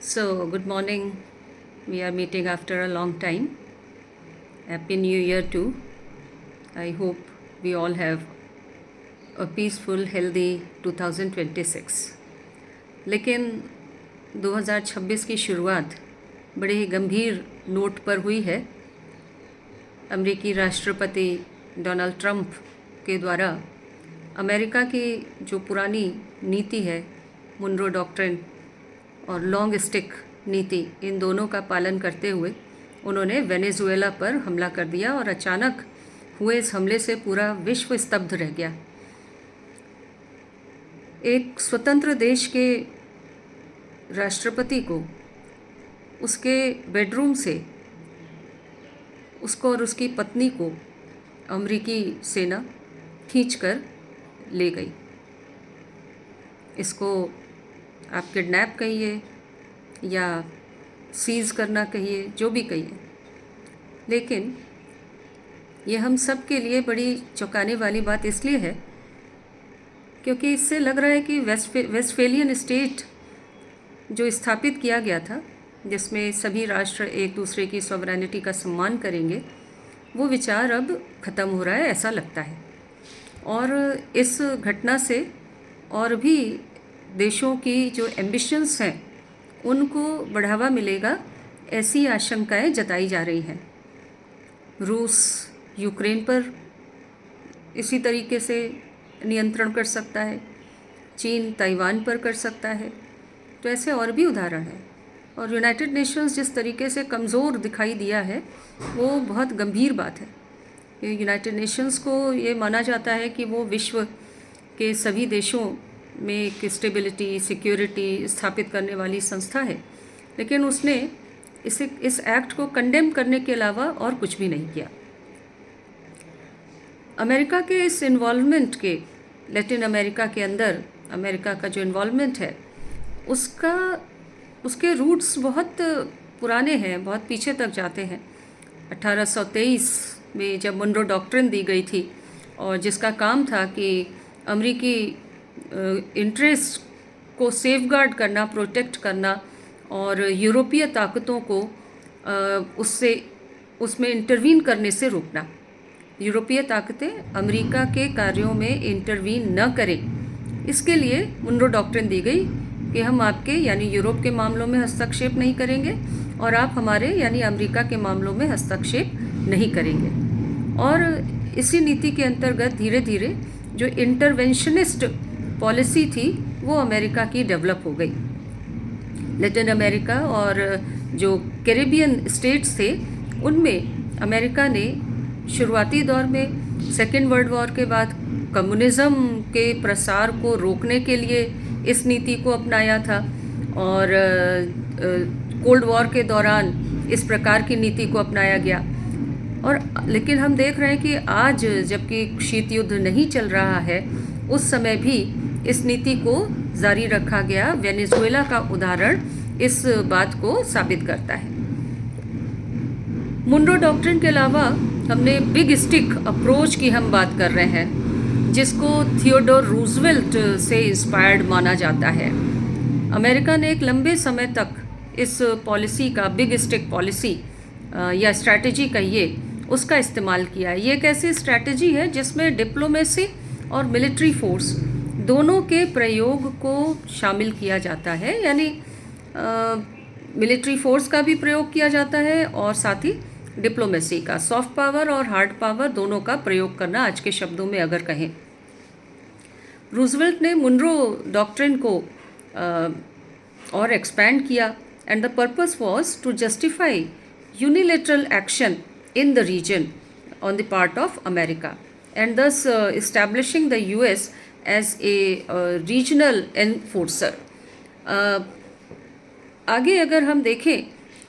So, good morning. We are meeting after a long time. Happy New Year too. I hope we all have a peaceful, healthy 2026. लेकिन 2026 की शुरुआत बड़े ही गंभीर note पर हुई है। अमेरिकी राष्ट्रपति डोनाल्ड ट्रंप के द्वारा अमेरिका की जो पुरानी नीति है, मुनरो डॉक्ट्रिन और लॉन्ग स्टिक नीति, इन दोनों का पालन करते हुए उन्होंने वेनेजुएला पर हमला कर दिया और अचानक हुए इस हमले से पूरा विश्व स्तब्ध रह गया। एक स्वतंत्र देश के राष्ट्रपति को उसके बेडरूम से उसको और उसकी पत्नी को अमेरिकी सेना खींचकर ले गई। इसको आप किडनैप कहिए या सीज़ करना कहिए, जो भी कहिए, लेकिन ये हम सब के लिए बड़ी चौंकाने वाली बात इसलिए है क्योंकि इससे लग रहा है कि वेस्टफेलियन स्टेट जो स्थापित किया गया था, जिसमें सभी राष्ट्र एक दूसरे की सॉवरेनिटी का सम्मान करेंगे, वो विचार अब ख़त्म हो रहा है, ऐसा लगता है। और इस घटना से और भी देशों की जो एम्बिशंस हैं उनको बढ़ावा मिलेगा, ऐसी आशंकाएं जताई जा रही हैं। रूस यूक्रेन पर इसी तरीके से नियंत्रण कर सकता है, चीन ताइवान पर कर सकता है, तो ऐसे और भी उदाहरण हैं। और यूनाइटेड नेशंस जिस तरीके से कमज़ोर दिखाई दिया है वो बहुत गंभीर बात है। यूनाइटेड नेशंस को ये माना जाता है कि वो विश्व के सभी देशों में एक स्टेबिलिटी, सिक्योरिटी स्थापित करने वाली संस्था है, लेकिन उसने इस एक्ट को कंडेम करने के अलावा और कुछ भी नहीं किया। अमेरिका के इस इन्वॉल्वमेंट के, लैटिन अमेरिका के अंदर अमेरिका का जो इन्वॉल्वमेंट है उसके रूट्स बहुत पुराने हैं, बहुत पीछे तक जाते हैं। 1823 में जब मुनरो डॉक्ट्रिन दी गई थी और जिसका काम था कि अमेरिकी इंटरेस्ट को सेफगार्ड करना, प्रोटेक्ट करना और यूरोपीय ताकतों को उसमें इंटरवीन करने से रोकना। यूरोपीय ताकतें अमेरिका के कार्यों में इंटरवीन न करें, इसके लिए मुनरो डॉक्ट्रिन दी गई कि हम आपके यानी यूरोप के मामलों में हस्तक्षेप नहीं करेंगे और आप हमारे यानी अमेरिका के मामलों में हस्तक्षेप नहीं करेंगे। और इसी नीति के अंतर्गत धीरे धीरे जो इंटरवेंशनिस्ट पॉलिसी थी वो अमेरिका की डेवलप हो गई। लैटिन अमेरिका और जो कैरेबियन स्टेट्स थे उनमें अमेरिका ने शुरुआती दौर में सेकेंड वर्ल्ड वॉर के बाद कम्युनिज़्म के प्रसार को रोकने के लिए इस नीति को अपनाया था और कोल्ड वॉर के दौरान इस प्रकार की नीति को अपनाया गया। और लेकिन हम देख रहे हैं कि आज जबकि शीत युद्ध नहीं चल रहा है, उस समय भी इस नीति को जारी रखा गया। वेनेजुएला का उदाहरण इस बात को साबित करता है। मुनरो डॉक्ट्रिन के अलावा हमने बिग स्टिक अप्रोच की हम बात कर रहे हैं, जिसको थियोडोर रूजवेल्ट से इंस्पायर्ड माना जाता है। अमेरिका ने एक लंबे समय तक इस पॉलिसी का, बिग स्टिक पॉलिसी या स्ट्रैटेजी कहिए, उसका इस्तेमाल किया है। ये एक ऐसी स्ट्रैटेजी है जिसमें डिप्लोमेसी और मिलिट्री फोर्स दोनों के प्रयोग को शामिल किया जाता है, यानी मिलिट्री फोर्स का भी प्रयोग किया जाता है और साथ ही डिप्लोमेसी का, सॉफ्ट पावर और हार्ड पावर दोनों का प्रयोग करना, आज के शब्दों में अगर कहें। रूजवेल्ट ने मुनरो डॉक्ट्रिन को और एक्सपैंड किया and the purpose was to justify unilateral action in the region on the part of America and thus establishing the US as a regional enforcer. आगे अगर हम देखें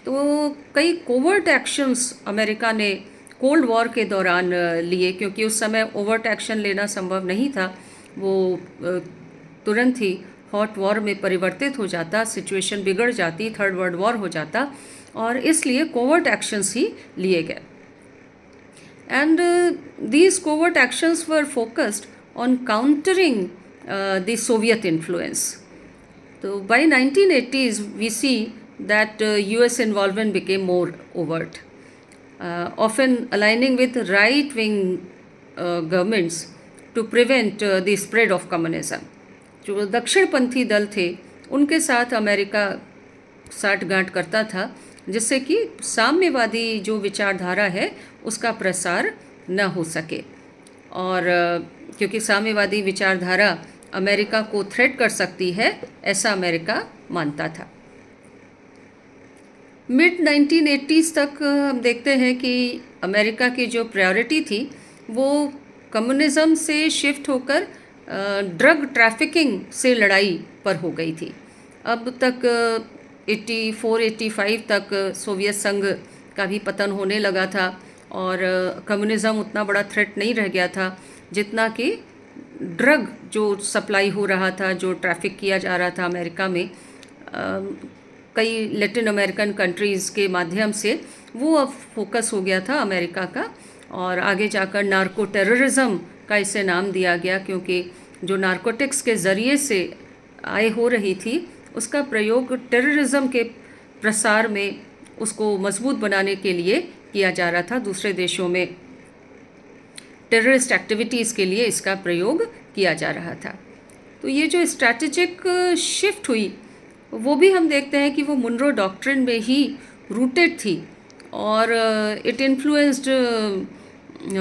तो कई कोवर्ट एक्शंस अमेरिका ने कोल्ड वॉर के दौरान लिए, क्योंकि उस समय ओवर्ट एक्शन लेना संभव नहीं था। वो तुरंत ही हॉट वॉर में परिवर्तित हो जाता, सिचुएशन बिगड़ जाती, थर्ड वर्ल्ड वॉर हो जाता, और इसलिए कोवर्ट एक्शंस ही लिए गए। And these covert actions were focused on countering the Soviet influence. So by 1980s, we see that US involvement became more overt, often aligning with right-wing governments to prevent the spread of communism. जो दक्षिणपंथी दल थे उनके साथ America साठगांठ करता था, जिससे कि साम्यवादी जो विचारधारा है उसका प्रसार न हो सके। और क्योंकि साम्यवादी विचारधारा अमेरिका को थ्रेट कर सकती है, ऐसा अमेरिका मानता था। मिड 1980s तक हम देखते हैं कि अमेरिका की जो प्रायोरिटी थी वो कम्युनिज़्म से शिफ्ट होकर ड्रग ट्रैफिकिंग से लड़ाई पर हो गई थी। अब तक 84-85 तक सोवियत संघ का भी पतन होने लगा था और कम्युनिज़्म उतना बड़ा थ्रेट नहीं रह गया था जितना कि ड्रग जो सप्लाई हो रहा था, जो ट्रैफिक किया जा रहा था अमेरिका में कई लैटिन अमेरिकन कंट्रीज़ के माध्यम से, वो अब फोकस हो गया था अमेरिका का। और आगे जाकर नार्को टेररिज्म का इसे नाम दिया गया, क्योंकि जो नार्कोटिक्स के ज़रिए से आय हो रही थी उसका प्रयोग टेररिज्म के प्रसार में उसको मजबूत बनाने के लिए किया जा रहा था। दूसरे देशों में टेररिस्ट एक्टिविटीज़ के लिए इसका प्रयोग किया जा रहा था। तो ये जो स्ट्रैटेजिक शिफ्ट हुई वो भी हम देखते हैं कि वो मुनरो डॉक्ट्रिन में ही रूटेड थी और it influenced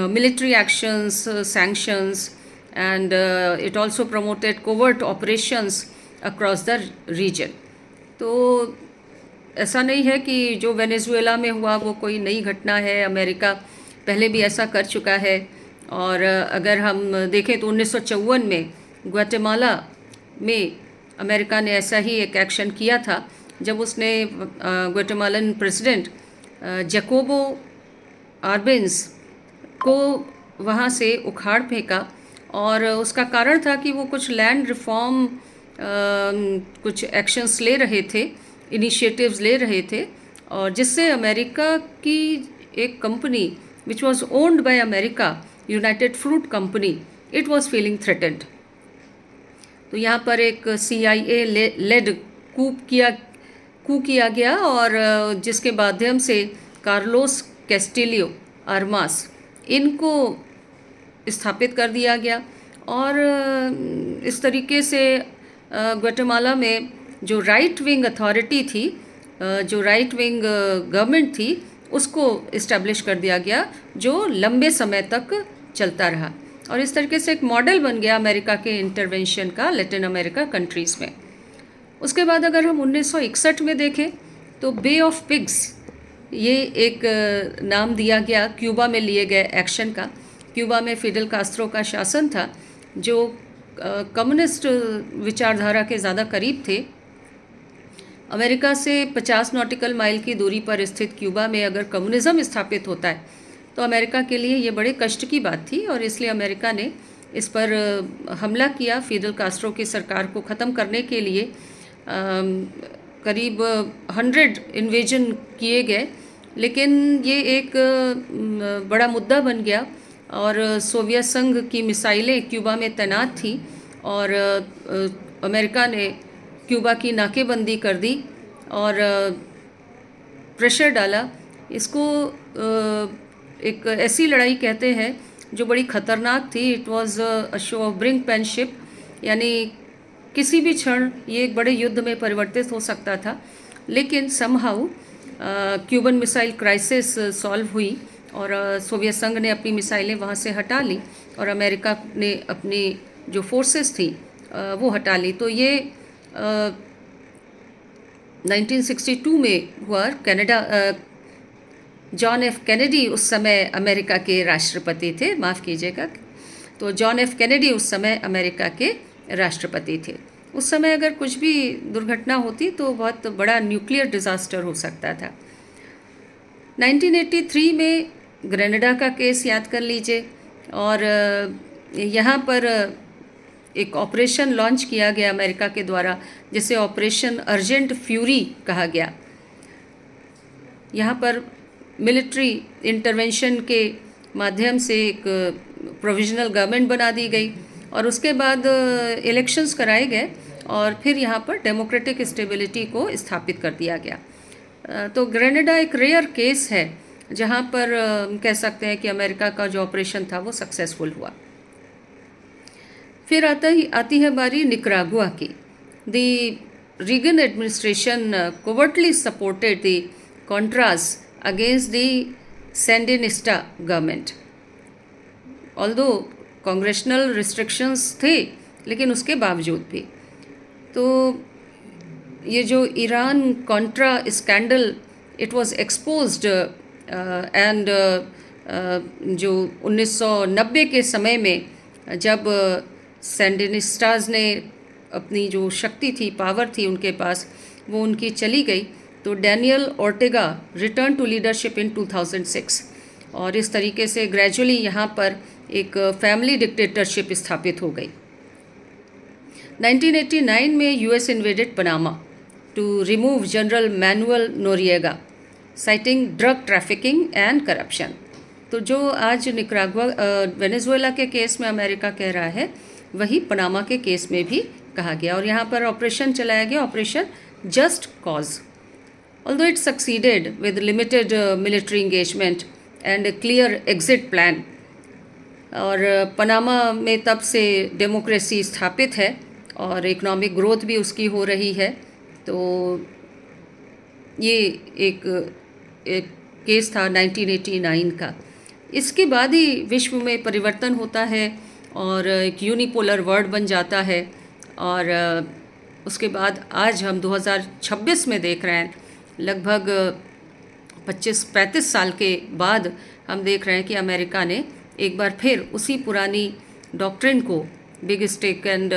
military actions, sanctions and it also promoted covert operations across the region. तो ऐसा नहीं है कि जो वेनेजुएला में हुआ वो कोई नई घटना है, अमेरिका पहले भी ऐसा कर चुका है। और अगर हम देखें तो 1954 में ग्वाटेमाला में अमेरिका ने ऐसा ही एक एक्शन किया था, जब उसने ग्वाटेमालन प्रेसिडेंट जैकोबो आर्बेंस को वहाँ से उखाड़ फेंका। और उसका कारण था कि वो कुछ लैंड रिफॉर्म कुछ एक्शंस ले रहे थे, इनिशिएटिव्स ले रहे थे, और जिससे अमेरिका की एक company which was owned by America, United fruit company, it was feeling threatened. तो यहाँ पर एक CIA लेड कू किया गया और जिसके माध्यम से कार्लोस कैस्टिलियो आर्मास इनको स्थापित कर दिया गया। और इस तरीके से ग्वाटेमाला में जो राइट विंग अथॉरिटी थी, जो राइट विंग गवर्नमेंट थी, उसको इस्टेब्लिश कर दिया गया, जो लंबे समय तक चलता रहा और इस तरीके से एक मॉडल बन गया अमेरिका के इंटरवेंशन का लैटिन अमेरिका कंट्रीज़ में। उसके बाद अगर हम 1961 में देखें तो बे ऑफ पिग्स, ये एक नाम दिया गया क्यूबा में लिए गए एक्शन का। क्यूबा में फिडेल कास्ट्रो का शासन था जो कम्युनिस्ट विचारधारा के ज़्यादा करीब थे। अमेरिका से 50 नॉटिकल माइल की दूरी पर स्थित क्यूबा में अगर कम्युनिज़्म स्थापित होता है तो अमेरिका के लिए ये बड़े कष्ट की बात थी और इसलिए अमेरिका ने इस पर हमला किया। फिडेल कास्ट्रो की सरकार को ख़त्म करने के लिए करीब 100 इन्वेजन किए गए, लेकिन ये एक बड़ा मुद्दा बन गया और सोवियत संघ की मिसाइलें क्यूबा में तैनात थी और अमेरिका ने क्यूबा की नाकेबंदी कर दी और प्रेशर डाला। इसको एक ऐसी लड़ाई कहते हैं जो बड़ी ख़तरनाक थी। It was a show off brinkmanship, यानी किसी भी क्षण ये एक बड़े युद्ध में परिवर्तित हो सकता था। लेकिन somehow Cuban missile crisis solve हुई और सोवियत संघ ने अपनी मिसाइलें वहाँ से हटा ली और अमेरिका ने अपनी जो फोर्सेस थी वो हटा ली। तो ये 1962 में हुआ। कनाडा जॉन एफ कैनेडी उस समय अमेरिका के राष्ट्रपति थे, माफ़ कीजिएगा। तो जॉन एफ कैनेडी उस समय अमेरिका के राष्ट्रपति थे। उस समय अगर कुछ भी दुर्घटना होती तो बहुत बड़ा न्यूक्लियर डिज़ास्टर हो सकता था। 1983 में ग्रेनेडा का केस याद कर लीजिए और यहाँ पर एक ऑपरेशन लॉन्च किया गया अमेरिका के द्वारा जिसे ऑपरेशन अर्जेंट फ्यूरी कहा गया। यहाँ पर मिलिट्री इंटरवेंशन के माध्यम से एक प्रोविजनल गवर्नमेंट बना दी गई और उसके बाद इलेक्शंस कराए गए और फिर यहाँ पर डेमोक्रेटिक स्टेबिलिटी को स्थापित कर दिया गया। तो ग्रेनेडा एक रेयर केस है जहाँ पर कह सकते हैं कि अमेरिका का जो ऑपरेशन था वो सक्सेसफुल हुआ। फिर आती है बारी निकरागुआ की। The Reagan administration covertly supported the Contras against the Sandinista government. Although congressional restrictions थे, लेकिन उसके बावजूद भी तो ये जो Iran Contra scandal it was exposed and जो 1990 के समय में जब सैंडिनिस्टाज ने अपनी जो शक्ति थी, पावर थी उनके पास, वो उनकी चली गई, तो Daniel Ortega return to leadership in 2006 और इस तरीके से ग्रेजुअली यहाँ पर एक फैमिली डिक्टेटरशिप स्थापित हो गई। 1989 में US invaded Panama to remove general Manuel Noriega citing drug trafficking and corruption. तो जो आज निकरागुआ वेनेजुएला के केस में अमेरिका कह रहा है, वही पनामा के केस में भी कहा गया और यहाँ पर ऑपरेशन चलाया गया, operation just cause. Although it succeeded with limited military engagement and A clear exit plan. और पनामा में तब से डेमोक्रेसी स्थापित है और इकोनॉमिक ग्रोथ भी उसकी हो रही है। तो ये एक केस था 1989 का। इसके बाद ही विश्व में परिवर्तन होता है और एक यूनिपोलर वर्ल्ड बन जाता है और उसके बाद आज हम 2026 में देख रहे हैं, लगभग 25-35 साल के बाद हम देख रहे हैं कि अमेरिका ने एक बार फिर उसी पुरानी डॉक्ट्रिन को, big stick and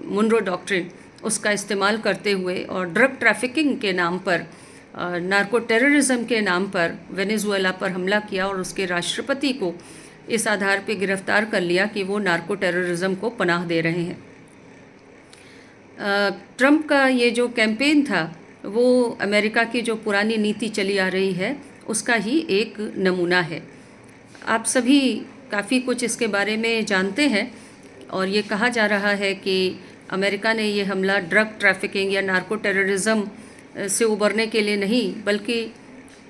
Monroe doctrine, उसका इस्तेमाल करते हुए और ड्रग ट्रैफिकिंग के नाम पर, नार्को टेररिज्म के नाम पर वेनेजुएला पर हमला किया और उसके राष्ट्रपति को इस आधार पर गिरफ्तार कर लिया कि वो नार्को टेररिज्म को पनाह दे रहे हैं। ट्रंप का ये जो कैंपेन था वो अमेरिका की जो पुरानी नीति चली आ रही है उसका ही एक नमूना है। आप सभी काफ़ी कुछ इसके बारे में जानते हैं और ये कहा जा रहा है कि अमेरिका ने ये हमला ड्रग ट्रैफिकिंग या नार्को टेररिज्म से उबरने के लिए नहीं, बल्कि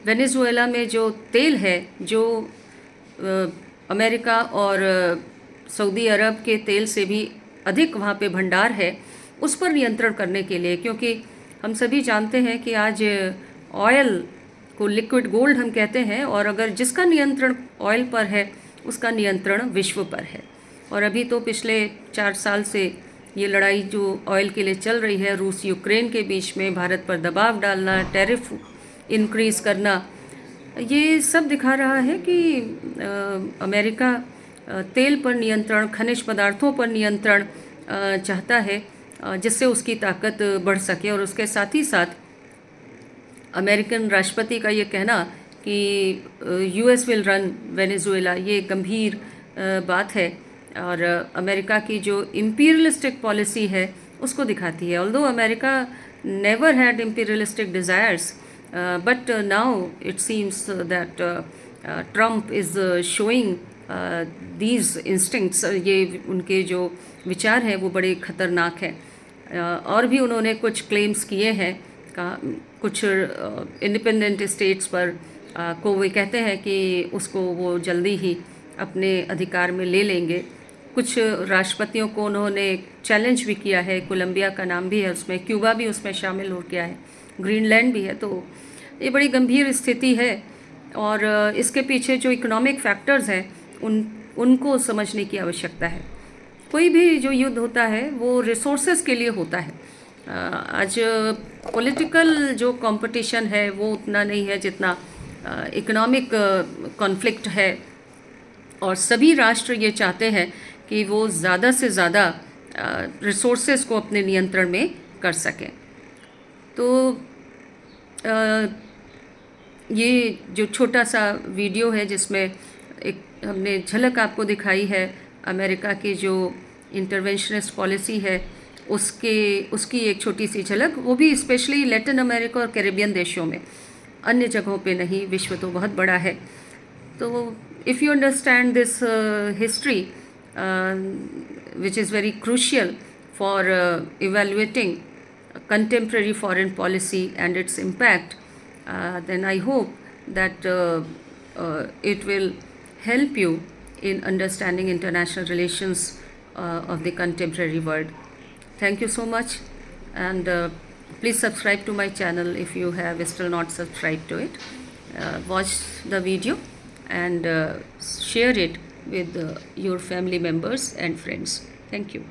वेनेजुएला में जो तेल है, जो अमेरिका और सऊदी अरब के तेल से भी अधिक वहाँ पे भंडार है, उस पर नियंत्रण करने के लिए। क्योंकि हम सभी जानते हैं कि आज ऑयल को लिक्विड गोल्ड हम कहते हैं और अगर जिसका नियंत्रण ऑयल पर है उसका नियंत्रण विश्व पर है। और अभी तो पिछले 4 साल से ये लड़ाई जो ऑयल के लिए चल रही है, रूस यूक्रेन के बीच में, भारत पर दबाव डालना, टैरिफ इंक्रीज़ करना, ये सब दिखा रहा है कि अमेरिका तेल पर नियंत्रण, खनिज पदार्थों पर नियंत्रण चाहता है जिससे उसकी ताकत बढ़ सके। और उसके साथ ही साथ अमेरिकन राष्ट्रपति का ये कहना कि यूएस विल रन वेनेजुएला, ये गंभीर बात है और अमेरिका की जो इम्पीरियलिस्टिक पॉलिसी है उसको दिखाती है। Although America never had imperialistic desires, but now it seems that Trump is showing these instincts. ये उनके जो विचार हैं वो बड़े ख़तरनाक हैं। और भी उन्होंने कुछ क्लेम्स किए हैं, कुछ इंडिपेंडेंट स्टेट्स पर को वो कहते हैं कि उसको वो जल्दी ही अपने अधिकार में ले लेंगे। कुछ राष्ट्रपतियों को उन्होंने चैलेंज भी किया है, कोलंबिया का नाम भी है उसमें, क्यूबा भी उसमें शामिल हो गया है, ग्रीनलैंड भी है। तो ये बड़ी गंभीर स्थिति है और इसके पीछे जो इकोनॉमिक फैक्टर्स हैं उनको समझने की आवश्यकता है। कोई भी जो युद्ध होता है वो रिसोर्सेज के लिए होता है। आज पॉलिटिकल जो कंपटीशन है वो उतना नहीं है जितना इकोनॉमिक कॉन्फ्लिक्ट है और सभी राष्ट्र ये चाहते हैं कि वो ज़्यादा से ज़्यादा रिसोर्सेज को अपने नियंत्रण में कर सकें। तो ये जो छोटा सा वीडियो है जिसमें एक हमने झलक आपको दिखाई है अमेरिका की जो इंटरवेंशनिस्ट पॉलिसी है उसकी एक छोटी सी झलक, वो भी स्पेशली लैटिन अमेरिका और कैरिबियन देशों में, अन्य जगहों पे नहीं। विश्व तो बहुत बड़ा है। तो if you understand this history which is very crucial for evaluating contemporary foreign policy and its impact, then I hope that it will help you in understanding international relations of the contemporary world. Thank you so much, and please subscribe to my channel if you have still not subscribed to it. Watch the video and share it with your family members and friends. Thank you.